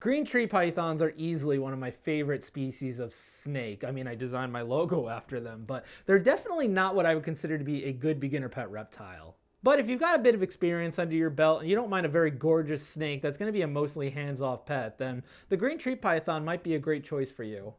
Green tree pythons are easily one of my favorite species of snake. I mean, I designed my logo after them, but they're definitely not what I would consider to be a good beginner pet reptile. But if you've got a bit of experience under your belt and you don't mind a very gorgeous snake that's going to be a mostly hands-off pet, then the green tree python might be a great choice for you.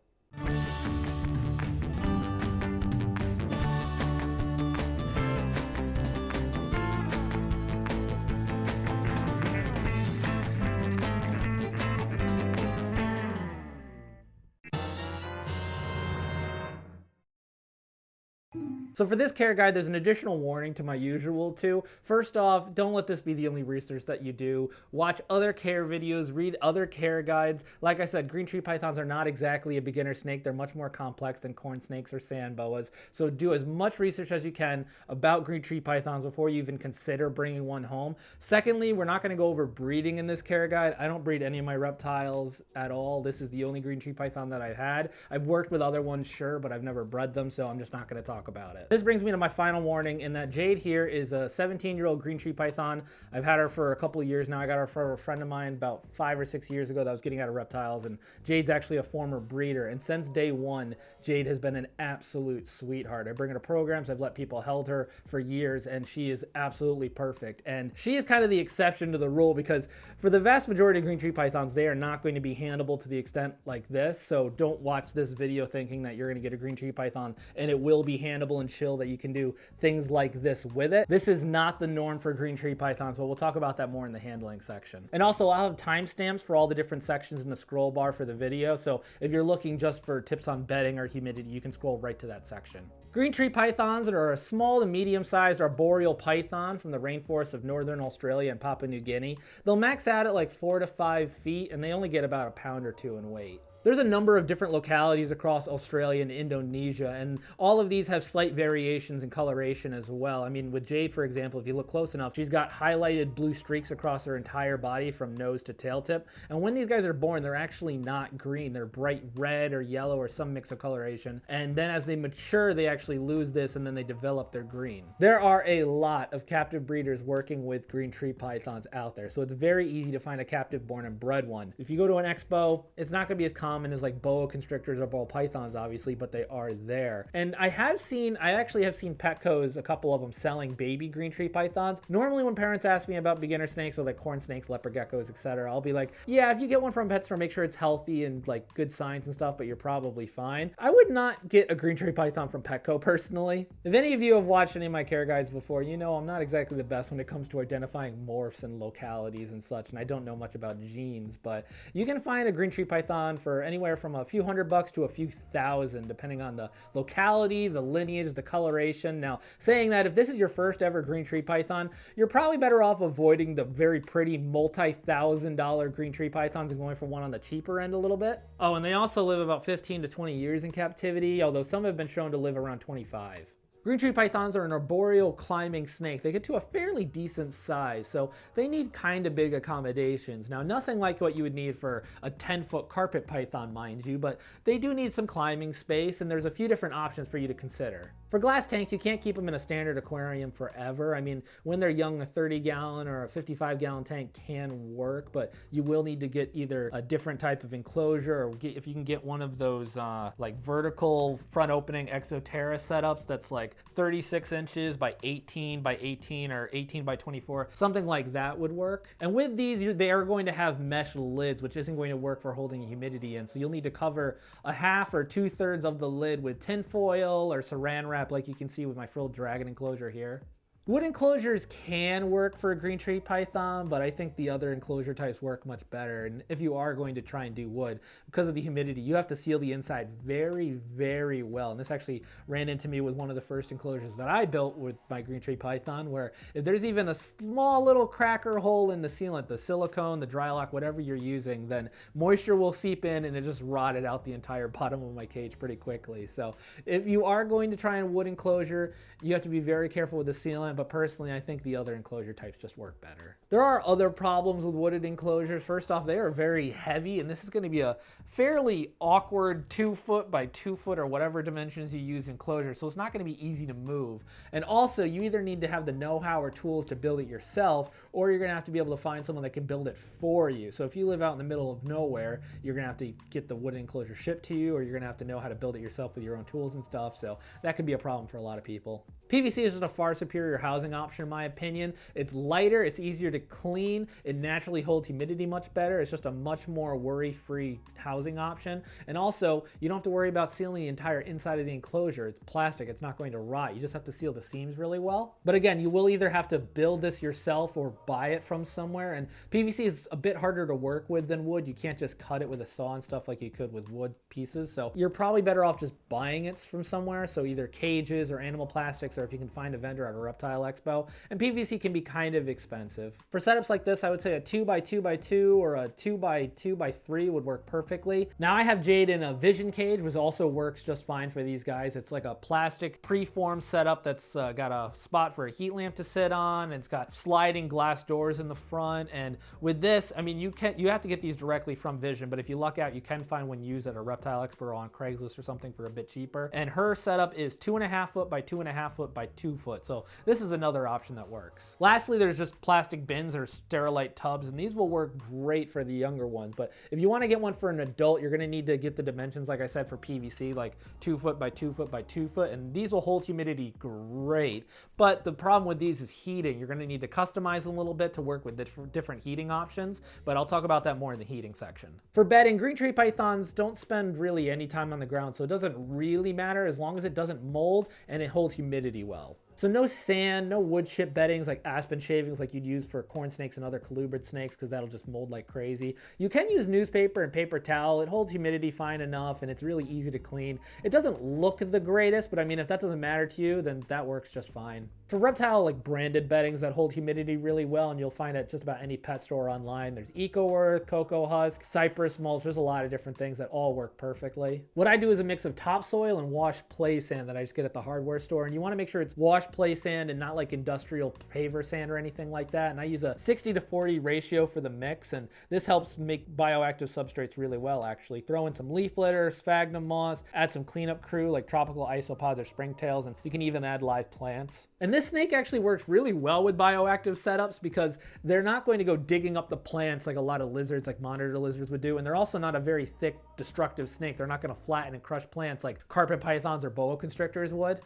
So for this care guide, there's an additional warning to my usual two. First off, don't let this be the only research that you do. Watch other care videos, read other care guides. Like I said, green tree pythons are not exactly a beginner snake. They're much more complex than corn snakes or sand boas. So do as much research as you can about green tree pythons before you even consider bringing one home. Secondly, we're not going to go over breeding in this care guide. I don't breed any of my reptiles at all. This is the only green tree python that I've had. I've worked with other ones, sure, but I've never bred them, so I'm just not going to talk about it. This brings me to my final warning in that Jade here is a 17-year-old green tree python. I've had her for a couple of years now. I got her for a friend of mine about 5 or 6 years ago that was getting out of reptiles, and Jade's actually a former breeder. And since day one, Jade has been an absolute sweetheart. I bring her to programs. I've let people hold her for years, and she is absolutely perfect. And she is kind of the exception to the rule because for the vast majority of green tree pythons, they are not going to be handleable to the extent like this. So don't watch this video thinking that you're going to get a green tree python and it will be handleable and chill, that you can do things like this with it. This is not the norm for green tree pythons, but we'll talk about that more in the handling section. And also, I'll have timestamps for all the different sections in the scroll bar for the video, so if you're looking just for tips on bedding or humidity, you can scroll right to that section. Green tree pythons are a small to medium-sized arboreal python from the rainforests of northern Australia and Papua New Guinea. They'll max out at like 4 to 5 feet, and they only get about a pound or two in weight. There's a number of different localities across Australia and Indonesia, and all of these have slight variations in coloration as well. I mean, with Jade, for example, if you look close enough, she's got highlighted blue streaks across her entire body from nose to tail tip. And when these guys are born, they're actually not green. They're bright red or yellow or some mix of coloration. And then as they mature, they actually lose this and then they develop their green. There are a lot of captive breeders working with green tree pythons out there, so it's very easy to find a captive born and bred one. If you go to an expo, it's not going to be as common as like boa constrictors or ball pythons, obviously, but they are there. And I actually have seen Petco's, a couple of them, selling baby green tree pythons. Normally when parents ask me about beginner snakes, or like corn snakes, leopard geckos, etc., I'll be like, yeah, if you get one from a pet store, make sure it's healthy and like good signs and stuff, but you're probably fine. I would not get a green tree python from Petco personally. If any of you have watched any of my care guides before, you know I'm not exactly the best when it comes to identifying morphs and localities and such, and I don't know much about genes, but you can find a green tree python for anywhere from a few $100 to a few thousand, depending on the locality, the lineage, the coloration. Now, saying that, if this is your first ever green tree python, you're probably better off avoiding the very pretty multi-$1,000 green tree pythons and going for one on the cheaper end a little bit. Oh, and they also live about 15 to 20 years in captivity, although some have been shown to live around 25. Green tree pythons are an arboreal climbing snake. They get to a fairly decent size, so they need kind of big accommodations. Now, nothing like what you would need for a 10-foot carpet python, mind you, but they do need some climbing space, and there's a few different options for you to consider. For glass tanks, you can't keep them in a standard aquarium forever. I mean, when they're young, a 30-gallon or a 55-gallon tank can work, but you will need to get either a different type of enclosure, or if you can get one of those like vertical front opening Exoterra setups that's like 36 inches by 18 by 18 or 18 by 24, something like that would work. And with these, they are going to have mesh lids, which isn't going to work for holding humidity in. So you'll need to cover a half or 2/3 of the lid with tin foil or saran wrap, like you can see with my frilled dragon enclosure here. Wood enclosures can work for a green tree python, but I think the other enclosure types work much better. And if you are going to try and do wood, because of the humidity, you have to seal the inside very, very well. And this actually ran into me with one of the first enclosures that I built with my green tree python, where if there's even a small little cracker hole in the sealant, the silicone, the dry lock, whatever you're using, then moisture will seep in and it just rotted out the entire bottom of my cage pretty quickly. So if you are going to try a wood enclosure, you have to be very careful with the sealant. but personally I think the other enclosure types just work better. There are other problems with wooded enclosures. First off, they are very heavy, and this is going to be a fairly awkward 2 foot by 2 foot or whatever dimensions you use enclosure, so it's not going to be easy to move. And also, you either need to have the know-how or tools to build it yourself, or you're going to have to be able to find someone that can build it for you. So if you live out in the middle of nowhere, you're going to have to get the wooden enclosure shipped to you, or you're going to have to know how to build it yourself with your own tools and stuff. So that could be a problem for a lot of people. PVC is just a far superior housing option in my opinion. It's lighter, it's easier to clean, it naturally holds humidity much better. It's just a much more worry-free housing option. And also, you don't have to worry about sealing the entire inside of the enclosure. It's plastic, it's not going to rot. You just have to seal the seams really well. But again, you will either have to build this yourself or buy it from somewhere. And PVC is a bit harder to work with than wood. You can't just cut it with a saw and stuff like you could with wood pieces. So you're probably better off just buying it from somewhere. So either cages or animal plastics, or if you can find a vendor at a reptile expo. And PVC can be kind of expensive. For setups like this, I would say a 2x2x2 or a 2x2x3 would work perfectly. Now I have Jade in a vision cage, which also works just fine for these guys. It's like a plastic preformed setup that's got a spot for a heat lamp to sit on. It's got sliding glass doors in the front. And with this, I mean, you have to get these directly from Vision, but if you luck out, you can find one used at a reptile expo or on Craigslist or something for a bit cheaper. And her setup is 2.5 foot by 2.5 foot by 2 foot. So this is another option that works. Lastly, there's just plastic bins or Sterilite tubs, and these will work great for the younger ones. But if you want to get one for an adult, you're going to need to get the dimensions, like I said, for PVC, like 2 foot by 2 foot by 2 foot, and these will hold humidity great. But the problem with these is heating. You're going to need to customize them a little bit to work with different heating options, but I'll talk about that more in the heating section. For bedding, green tree pythons don't spend really any time on the ground, so it doesn't really matter as long as it doesn't mold and it holds humidity well. So no sand, no wood chip beddings like aspen shavings like you'd use for corn snakes and other colubrid snakes, because that'll just mold like crazy. You can use newspaper and paper towel. It holds humidity fine enough, and it's really easy to clean. It doesn't look the greatest, but I mean, if that doesn't matter to you, then that works just fine. For reptile, like branded beddings that hold humidity really well, and you'll find at just about any pet store online, there's EcoEarth, Cocoa Husk, Cypress mulch. There's a lot of different things that all work perfectly. What I do is a mix of topsoil and wash play sand that I just get at the hardware store, and you want to make sure it's wash play sand and not like industrial paver sand or anything like that. And I use a 60-40 ratio for the mix, and this helps make bioactive substrates really well actually. Throw in some leaf litter, sphagnum moss, add some cleanup crew like tropical isopods or springtails, and you can even add live plants. And this snake actually works really well with bioactive setups because they're not going to go digging up the plants like a lot of lizards, like monitor lizards would do, and they're also not a very thick, destructive snake. They're not going to flatten and crush plants like carpet pythons or boa constrictors would.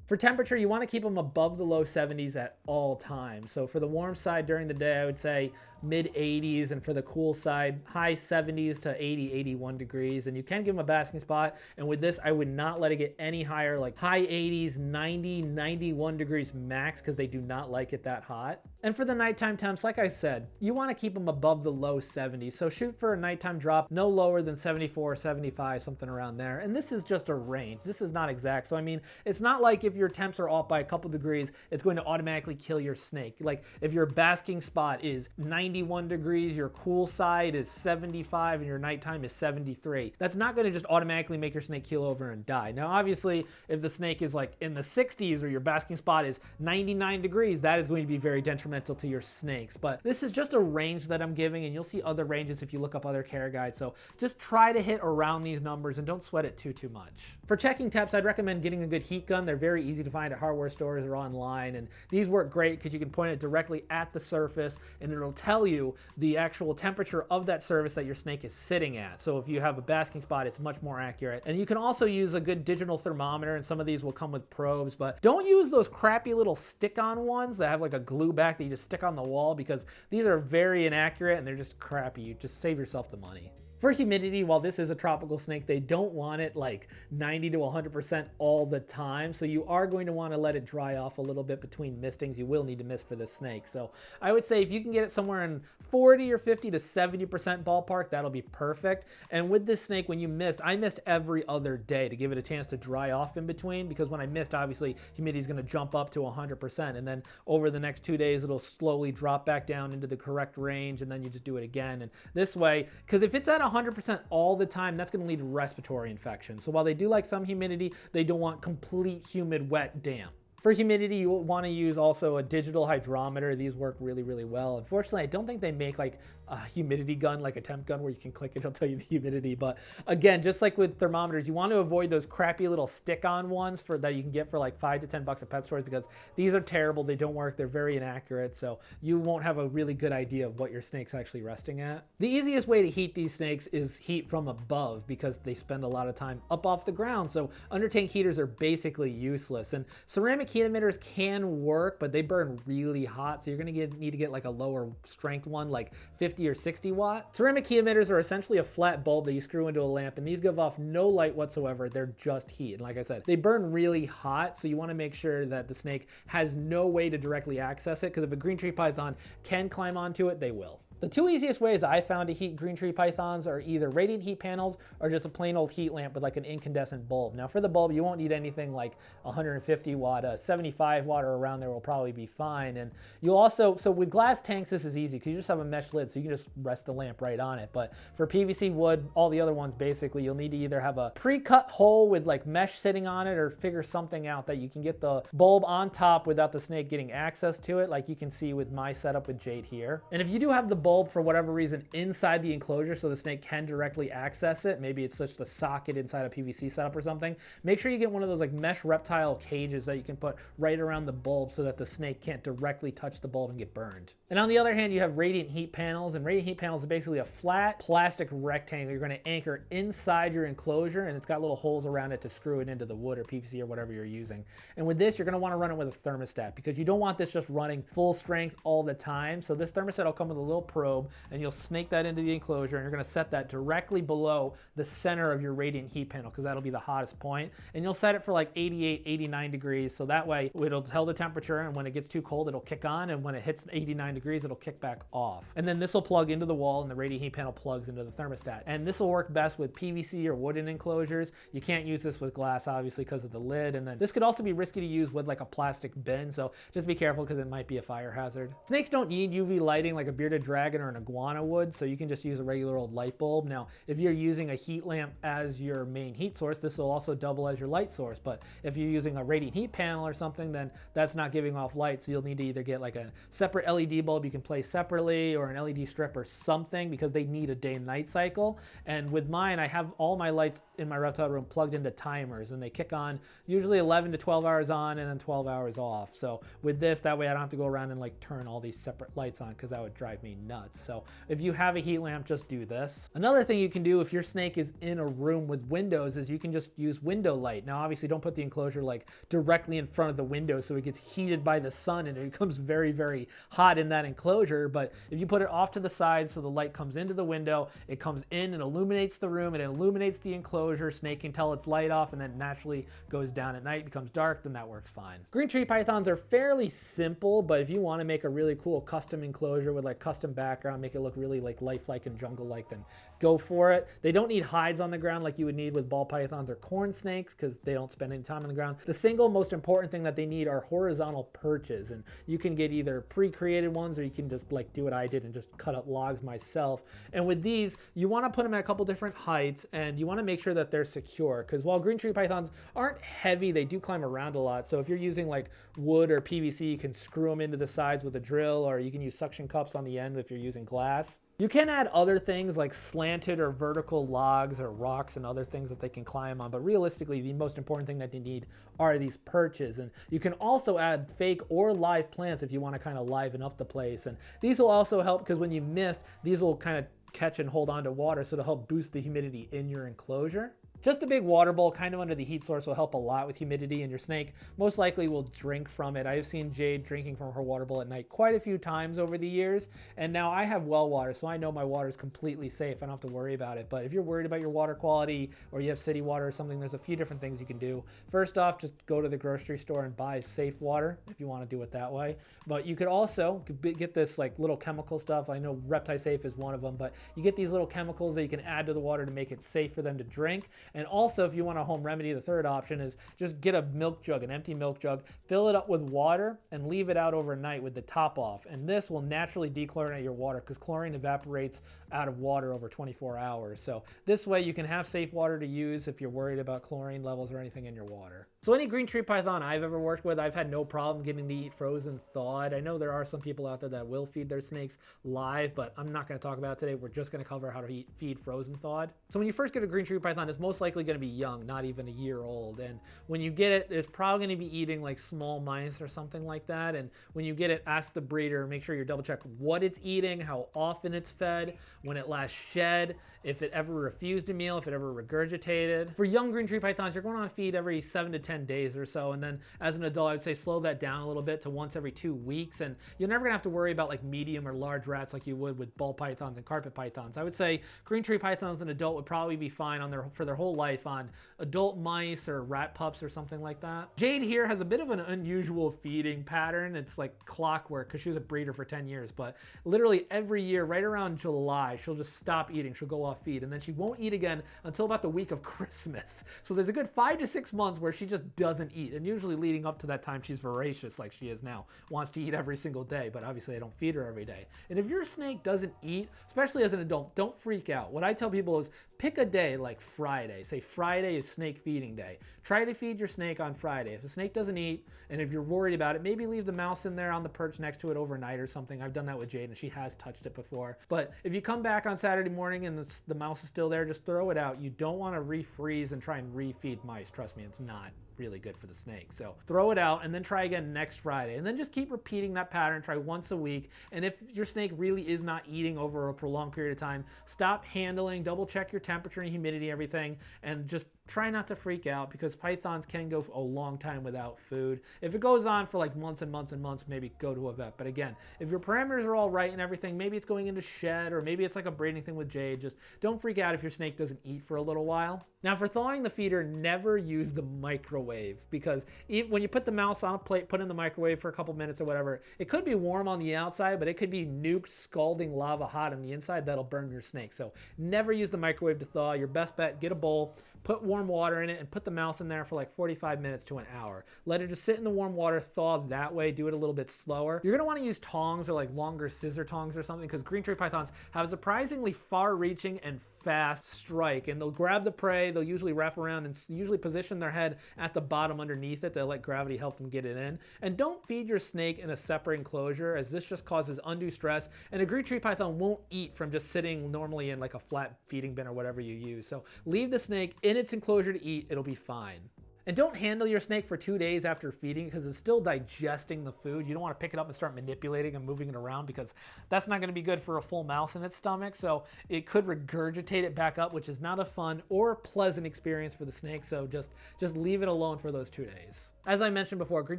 For temperature, you want to keep them above the low 70s at all times. So for the warm side during the day, I would say mid 80s, and for the cool side, high 70s to 80, 81 degrees. And you can give them a basking spot. And with this, I would not let it get any higher, like high 80s, 90, 91 degrees max, because they do not like it that hot. And for the nighttime temps, like I said, you want to keep them above the low 70s. So shoot for a nighttime drop no lower than 74, 75, something around there. And this is just a range. This is not exact. So I mean, it's not like if your temps are off by a couple degrees, it's going to automatically kill your snake. Like if your basking spot is 91 degrees, your cool side is 75, and your nighttime is 73. That's not going to just automatically make your snake keel over and die. Now, obviously, if the snake is like in the 60s or your basking spot is 99 degrees, that is going to be very detrimental to your snakes. But this is just a range that I'm giving, and you'll see other ranges if you look up other care guides. So just try to hit around these numbers and don't sweat it too much. For checking temps, I'd recommend getting a good heat gun. They're very easy to find at hardware stores or online, and these work great because you can point it directly at the surface and it'll tell you the actual temperature of that surface that your snake is sitting at. So if you have a basking spot, it's much more accurate. And you can also use a good digital thermometer, and some of these will come with probes, but don't use those crappy little stick-on ones that have like a glue back that you just stick on the wall, because these are very inaccurate and they're just crappy. You just save yourself the money. For humidity, while this is a tropical snake, they don't want it like 90 to 100% all the time. So you are going to want to let it dry off a little bit between mistings. You will need to mist for this snake. So I would say if you can get it somewhere in 40 or 50 to 70% ballpark, that'll be perfect. And with this snake, when you mist, I mist every other day to give it a chance to dry off in between, because when I mist, obviously humidity is going to jump up to 100%. And then over the next 2 days, it'll slowly drop back down into the correct range. And then you just do it again. And this way, because if it's at 100% all the time, that's going to lead to respiratory infection. So while they do like some humidity, they don't want complete humid, wet, damp. For humidity, you want to use also a digital hydrometer. These work really, really well. Unfortunately, I don't think they make like a humidity gun, like a temp gun where you can click it, it'll tell you the humidity. But again, just like with thermometers, you want to avoid those crappy little stick-on ones that you can get for like $5 to $10 at pet stores, because these are terrible. They don't work. They're very inaccurate. So you won't have a really good idea of what your snake's actually resting at. The easiest way to heat these snakes is heat from above, because they spend a lot of time up off the ground. So under tank heaters are basically useless. And ceramic heat emitters can work, but they burn really hot. So you're going to need to get like a lower strength one, like 50 or 60 watt. Ceramic heat emitters are essentially a flat bulb that you screw into a lamp, and these give off no light whatsoever. They're just heat. And like I said, they burn really hot. So you want to make sure that the snake has no way to directly access it, because if a green tree python can climb onto it, they will. The two easiest ways I found to heat green tree pythons are either radiant heat panels or just a plain old heat lamp with like an incandescent bulb. Now for the bulb, you won't need anything like 150 watt, 75 watt or around there will probably be fine. And you'll also, so with glass tanks, this is easy because you just have a mesh lid, so you can just rest the lamp right on it. But for PVC wood, all the other ones, basically, you'll need to either have a pre-cut hole with like mesh sitting on it, or figure something out that you can get the bulb on top without the snake getting access to it, like you can see with my setup with Jade here. And if you do have the bulb for whatever reason inside the enclosure so the snake can directly access it, maybe it's just the socket inside a PVC setup or something, make sure you get one of those like mesh reptile cages that you can put right around the bulb so that the snake can't directly touch the bulb and get burned. And on the other hand, you have radiant heat panels, and radiant heat panels is basically a flat plastic rectangle you're going to anchor inside your enclosure, and it's got little holes around it to screw it into the wood or PVC or whatever you're using. And with this, you're going to want to run it with a thermostat, because you don't want this just running full strength all the time. So this thermostat will come with a little probe, and you'll snake that into the enclosure, and you're going to set that directly below the center of your radiant heat panel, because that'll be the hottest point. And you'll set it for like 88, 89 degrees, so that way it'll tell the temperature, and when it gets too cold, it'll kick on, and when it hits 89 degrees, it'll kick back off. And then this will plug into the wall, and the radiant heat panel plugs into the thermostat. And this will work best with PVC or wooden enclosures. You can't use this with glass, obviously, because of the lid. And then this could also be risky to use with like a plastic bin, so just be careful because it might be a fire hazard. Snakes don't need UV lighting like a bearded dragon or an iguana would, so you can just use a regular old light bulb. Now, if you're using a heat lamp as your main heat source, this will also double as your light source. But if you're using a radiant heat panel or something, then that's not giving off light, so you'll need to either get like a separate LED bulb you can place separately, or an LED strip or something, because they need a day and night cycle. And with mine, I have all my lights in my reptile room plugged into timers, and they kick on usually 11 to 12 hours on and then 12 hours off. So with this, that way I don't have to go around and like turn all these separate lights on, because that would drive me nuts. So if you have a heat lamp, just do this. Another thing you can do if your snake is in a room with windows is you can just use window light. Now obviously don't put the enclosure like directly in front of the window so it gets heated by the sun and it becomes very, very hot in that enclosure. But if you put it off to the side so the light comes into the window, it comes in and illuminates the room, it illuminates the enclosure, snake can tell it's light off, and then naturally goes down at night, becomes dark, then that works fine. Green tree pythons are fairly simple, but if you want to make a really cool custom enclosure with like custom background, make it look really like lifelike and jungle-like, then go for it. They don't need hides on the ground like you would need with ball pythons or corn snakes, because they don't spend any time on the ground. The single most important thing that they need are horizontal perches, and you can get either pre-created ones, or you can just like do what I did and just cut up logs myself. And with these, you want to put them at a couple different heights, and you want to make sure that they're secure, because while green tree pythons aren't heavy, they do climb around a lot. So if you're using like wood or PVC, you can screw them into the sides with a drill, or you can use suction cups on the end if you're using glass. You can add other things like slanted or vertical logs or rocks and other things that they can climb on, but realistically, the most important thing that they need are these perches. And you can also add fake or live plants if you want to kind of liven up the place. And these will also help, because when you mist, these will kind of catch and hold on to water, so to help boost the humidity in your enclosure. Just a big water bowl kind of under the heat source will help a lot with humidity, and your snake most likely will drink from it. I've seen Jade drinking from her water bowl at night quite a few times over the years, and now I have well water, so I know my water is completely safe. I don't have to worry about it. But if you're worried about your water quality, or you have city water or something, there's a few different things you can do. First off, just go to the grocery store and buy safe water if you want to do it that way. But you could also get this like little chemical stuff. I know Reptile Safe is one of them, but you get these little chemicals that you can add to the water to make it safe for them to drink. And also, if you want a home remedy, the third option is just get a milk jug, an empty milk jug, fill it up with water, and leave it out overnight with the top off. And this will naturally dechlorinate your water because chlorine evaporates out of water over 24 hours. So this way you can have safe water to use if you're worried about chlorine levels or anything in your water. So any green tree python I've ever worked with, I've had no problem getting to eat frozen thawed. I know there are some people out there that will feed their snakes live, but I'm not going to talk about it today. We're just going to cover how to feed frozen thawed. So when you first get a green tree python, it's most likely going to be young, not even a year old. And when you get it, it's probably going to be eating like small mice or something like that. And when you get it, ask the breeder, make sure you double check what it's eating, how often it's fed, when it last shed, if it ever refused a meal, if it ever regurgitated. For young green tree pythons, you're going on feed every 7 to 10 days or so. And then as an adult, I would say slow that down a little bit to once every 2 weeks. And you're never gonna have to worry about like medium or large rats like you would with ball pythons and carpet pythons. I would say green tree pythons, an adult would probably be fine on for their whole life on adult mice or rat pups or something like that. Jade here has a bit of an unusual feeding pattern. It's like clockwork because she was a breeder for 10 years, but literally every year, right around July, she'll just stop eating. She'll go off feed, and then she won't eat again until about the week of Christmas. So there's a good 5 to 6 months where she just doesn't eat, and usually leading up to that time, she's voracious like she is now, wants to eat every single day, but obviously I don't feed her every day. And if your snake doesn't eat, especially as an adult, don't freak out. What I tell people is pick a day like Friday. Say Friday is snake feeding day. Try to feed your snake on Friday. If the snake doesn't eat, and if you're worried about it, maybe leave the mouse in there on the perch next to it overnight or something. I've done that with Jade, and she has touched it before. But if you come back on Saturday morning and the mouse is still there, just throw it out. You don't want to refreeze and try and refeed mice. Trust me, it's not really good for the snake. So throw it out and then try again next Friday, and then just keep repeating that pattern. Try once a week, and if your snake really is not eating over a prolonged period of time, stop handling, double check your temperature and humidity, everything, and just try not to freak out because pythons can go a long time without food. If it goes on for like months and months and months, maybe go to a vet. But again, if your parameters are all right and everything, maybe it's going into shed, or maybe it's like a breeding thing with Jade. Just don't freak out if your snake doesn't eat for a little while. Now for thawing the feeder, never use the microwave, because when you put the mouse on a plate, put in the microwave for a couple minutes or whatever, it could be warm on the outside, but it could be nuked, scalding lava hot on the inside. That'll burn your snake. So never use the microwave to thaw. Your best bet, get a bowl, put warm water in it, and put the mouse in there for like 45 minutes to an hour. Let it just sit in the warm water, thaw that way. Do it a little bit slower. You're gonna want to use tongs or like longer scissor tongs or something, because green tree pythons have surprisingly far-reaching and fast strike, and they'll grab the prey. They'll usually wrap around and usually position their head at the bottom underneath it to let gravity help them get it in. And don't feed your snake in a separate enclosure, as this just causes undue stress, and a green tree python won't eat from just sitting normally in like a flat feeding bin or whatever you use. So leave the snake in its enclosure to eat. It'll be fine. And don't handle your snake for 2 days after feeding, because it's still digesting the food. You don't want to pick it up and start manipulating and moving it around, because that's not going to be good for a full mouse in its stomach. So it could regurgitate it back up, which is not a fun or pleasant experience for the snake. So just leave it alone for those 2 days. As I mentioned before, green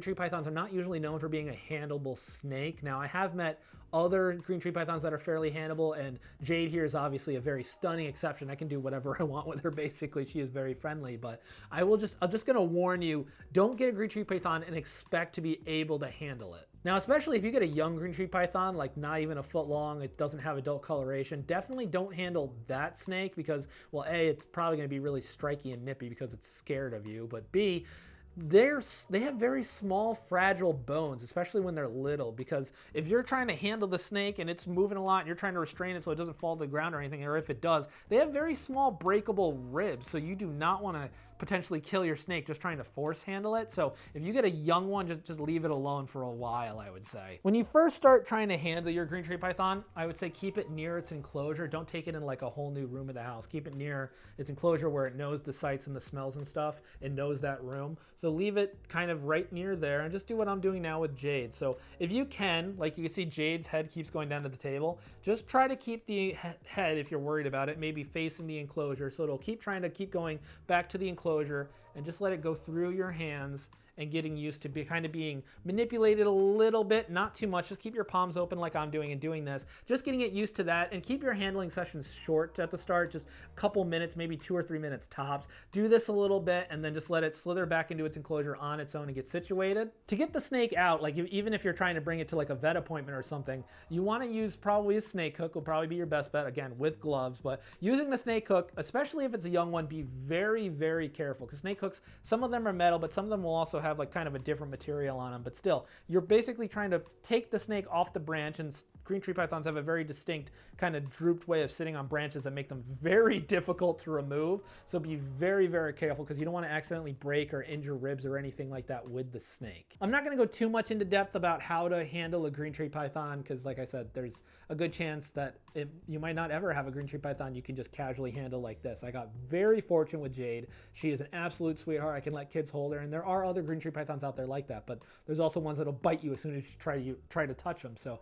tree pythons are not usually known for being a handleable snake. Now, I have met other green tree pythons that are fairly handleable, and Jade here is obviously a very stunning exception. I can do whatever I want with her, basically. She is very friendly, but I'm just gonna warn you, don't get a green tree python and expect to be able to handle it. Now, especially if you get a young green tree python, like not even a foot long, it doesn't have adult coloration, definitely don't handle that snake, because, well, A, it's probably gonna be really striky and nippy because it's scared of you, but B, they have very small, fragile bones, especially when they're little, because if you're trying to handle the snake and it's moving a lot and you're trying to restrain it so it doesn't fall to the ground or anything, or if it does, they have very small breakable ribs, so you do not want to potentially kill your snake just trying to force handle it. So if you get a young one, just leave it alone for a while, I would say. When you first start trying to handle your green tree python, I would say keep it near its enclosure. Don't take it in like a whole new room of the house. Keep it near its enclosure where it knows the sights and the smells and stuff. It knows that room. So leave it kind of right near there, and just do what I'm doing now with Jade. So if you can, like you can see Jade's head keeps going down to the table, just try to keep the head, if you're worried about it, maybe facing the enclosure, so it'll keep trying to keep going back to the enclosure, and just let it go through your hands and getting used to kind of being manipulated a little bit, not too much. Just keep your palms open like I'm doing and doing this. Just getting it used to that, and keep your handling sessions short at the start, just a couple minutes, maybe 2 or 3 minutes tops. Do this a little bit and then just let it slither back into its enclosure on its own and get situated. To get the snake out, like even if you're trying to bring it to like a vet appointment or something, you want to use probably a snake hook, will probably be your best bet, again with gloves. But using the snake hook, especially if it's a young one, be very, very careful, because snake hooks, some of them are metal, but some of them will also have like kind of a different material on them. But still, you're basically trying to take the snake off the branch, and green tree pythons have a very distinct kind of drooped way of sitting on branches that make them very difficult to remove. So be very, very careful, because you don't want to accidentally break or injure ribs or anything like that with the snake. I'm not going to go too much into depth about how to handle a green tree python, because like I said, there's a good chance that you might not ever have a green tree python you can just casually handle like this. I got very fortunate with Jade. She is an absolute sweetheart. I can let kids hold her, and there are other green tree pythons out there like that, but there's also ones that'll bite you as soon as you try to touch them. So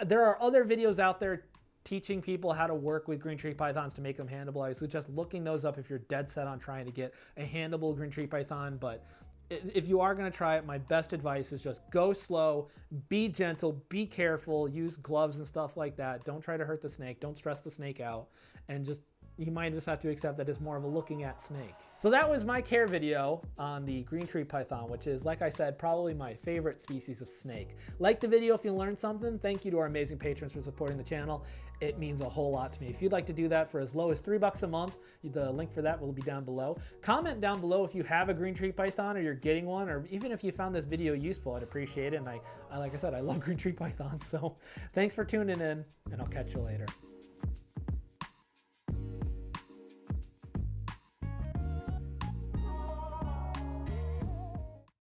there are other videos out there teaching people how to work with green tree pythons to make them handleable. I suggest looking those up if you're dead set on trying to get a handleable green tree python. But if you are going to try it, my best advice is just go slow, be gentle, be careful, use gloves and stuff like that. Don't try to hurt the snake. Don't stress the snake out, and you might just have to accept that it's more of a looking at snake. So that was my care video on the green tree python, which is, like I said, probably my favorite species of snake. Like the video if you learned something. Thank you to our amazing patrons for supporting the channel. It means a whole lot to me. If you'd like to do that for as low as $3 a month, the link for that will be down below. Comment down below if you have a green tree python or you're getting one, or even if you found this video useful. I'd appreciate it. And I like I said, I love green tree pythons. So thanks for tuning in, and I'll catch you later.